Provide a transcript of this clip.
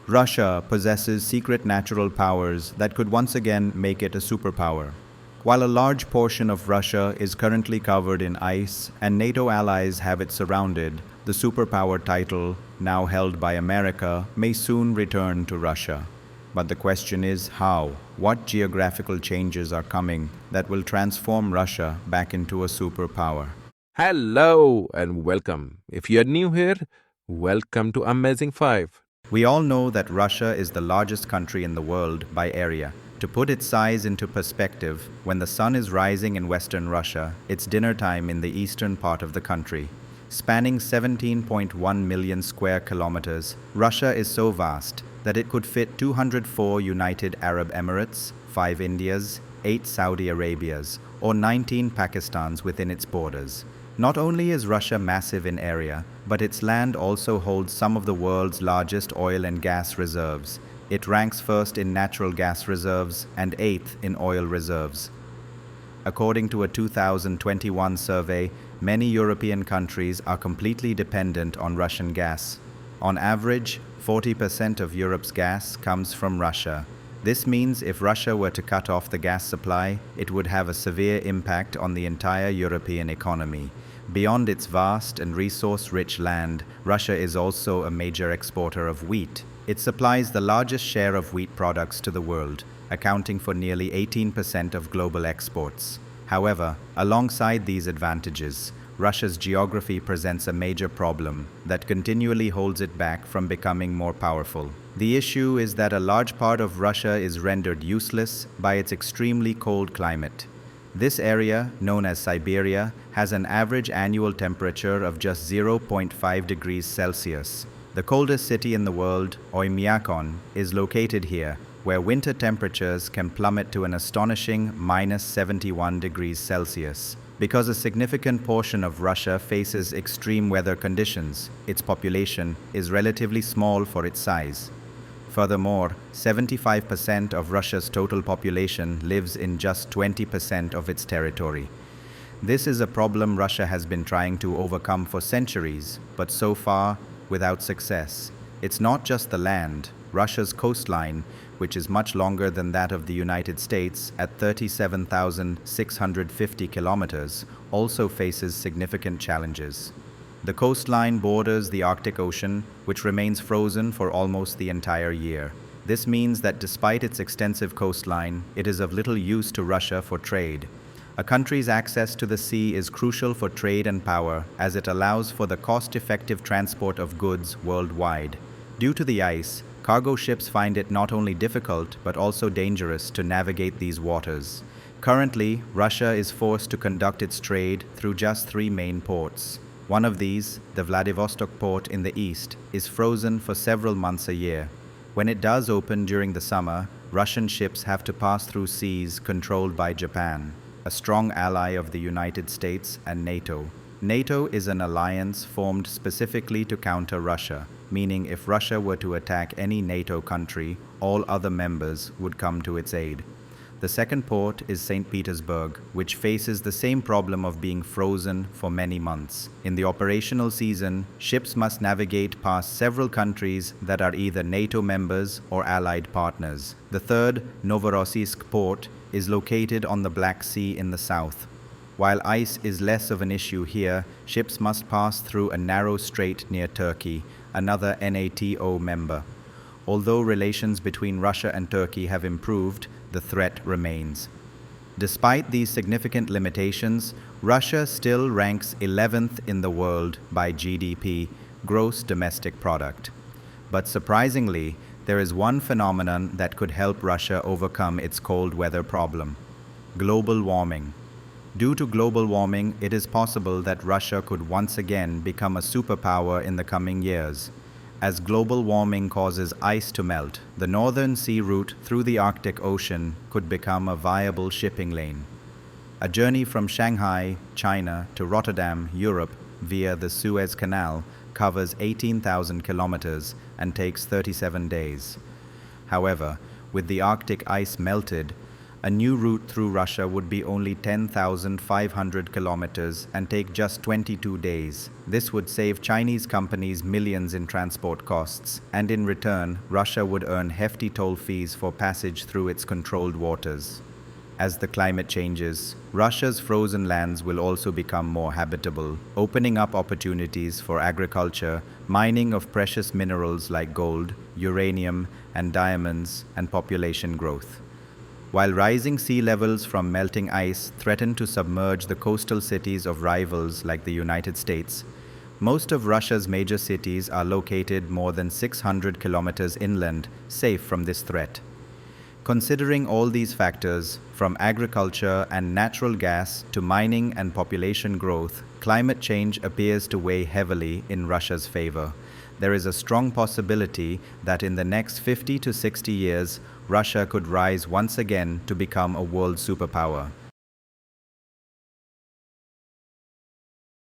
Russia possesses secret natural powers that could once again make it a superpower. While a large portion of Russia is currently covered in ice and NATO allies have it surrounded, the superpower title, now held by America, may soon return to Russia. But the question is how? What geographical changes are coming that will transform Russia back into a superpower? Hello and welcome. If you're new here, welcome to Amazing 5. We all know that Russia is the largest country in the world by area. To put its size into perspective, when the sun is rising in western Russia, it's dinner time in the eastern part of the country. Spanning 17.1 million square kilometers, Russia is so vast that it could fit 204 United Arab Emirates, 5 Indias, 8 Saudi Arabias, or 19 Pakistans within its borders. Not only is Russia massive in area, but its land also holds some of the world's largest oil and gas reserves. It ranks first in natural gas reserves and eighth in oil reserves. According to a 2021 survey, many European countries are completely dependent on Russian gas. On average, 40% of Europe's gas comes from Russia. This means if Russia were to cut off the gas supply, it would have a severe impact on the entire European economy. Beyond its vast and resource-rich land, Russia is also a major exporter of wheat. It supplies the largest share of wheat products to the world, accounting for nearly 18% of global exports. However, alongside these advantages, Russia's geography presents a major problem that continually holds it back from becoming more powerful. The issue is that a large part of Russia is rendered useless by its extremely cold climate. This area, known as Siberia, has an average annual temperature of just 0.5 degrees Celsius. The coldest city in the world, Oymyakon, is located here, where winter temperatures can plummet to an astonishing minus 71 degrees Celsius. Because a significant portion of Russia faces extreme weather conditions, its population is relatively small for its size. Furthermore, 75% of Russia's total population lives in just 20% of its territory. This is a problem Russia has been trying to overcome for centuries, but so far, without success. It's not just the land. Russia's coastline, which is much longer than that of the United States at 37,650 kilometers, also faces significant challenges. The coastline borders the Arctic Ocean, which remains frozen for almost the entire year. This means that despite its extensive coastline, it is of little use to Russia for trade. A country's access to the sea is crucial for trade and power, as it allows for the cost-effective transport of goods worldwide. Due to the ice, cargo ships find it not only difficult but also dangerous to navigate these waters. Currently, Russia is forced to conduct its trade through just 3 main ports. One of these, the Vladivostok port in the east, is frozen for several months a year. When it does open during the summer, Russian ships have to pass through seas controlled by Japan, a strong ally of the United States and NATO. NATO is an alliance formed specifically to counter Russia, meaning if Russia were to attack any NATO country, all other members would come to its aid. The second port is St. Petersburg, which faces the same problem of being frozen for many months. In the operational season, ships must navigate past several countries that are either NATO members or allied partners. The third, Novorossiysk port, is located on the Black Sea in the south. While ice is less of an issue here, ships must pass through a narrow strait near Turkey, another NATO member. Although relations between Russia and Turkey have improved, the threat remains. Despite these significant limitations, Russia still ranks 11th in the world by GDP, gross domestic product. But surprisingly, there is one phenomenon that could help Russia overcome its cold weather problem: global warming. Due to global warming, it is possible that Russia could once again become a superpower in the coming years. As global warming causes ice to melt, the northern sea route through the Arctic Ocean could become a viable shipping lane. A journey from Shanghai, China, to Rotterdam, Europe, via the Suez Canal covers 18,000 kilometers and takes 37 days. However, with the Arctic ice melted, A new route through Russia would be only 10,500 kilometers and take just 22 days. This would save Chinese companies millions in transport costs, and in return, Russia would earn hefty toll fees for passage through its controlled waters. As the climate changes, Russia's frozen lands will also become more habitable, opening up opportunities for agriculture, mining of precious minerals like gold, uranium, and diamonds, and population growth. While rising sea levels from melting ice threaten to submerge the coastal cities of rivals like the United States, most of Russia's major cities are located more than 600 kilometers inland, safe from this threat. Considering all these factors, from agriculture and natural gas to mining and population growth, climate change appears to weigh heavily in Russia's favor. There is a strong possibility that in the next 50 to 60 years, Russia could rise once again to become a world superpower.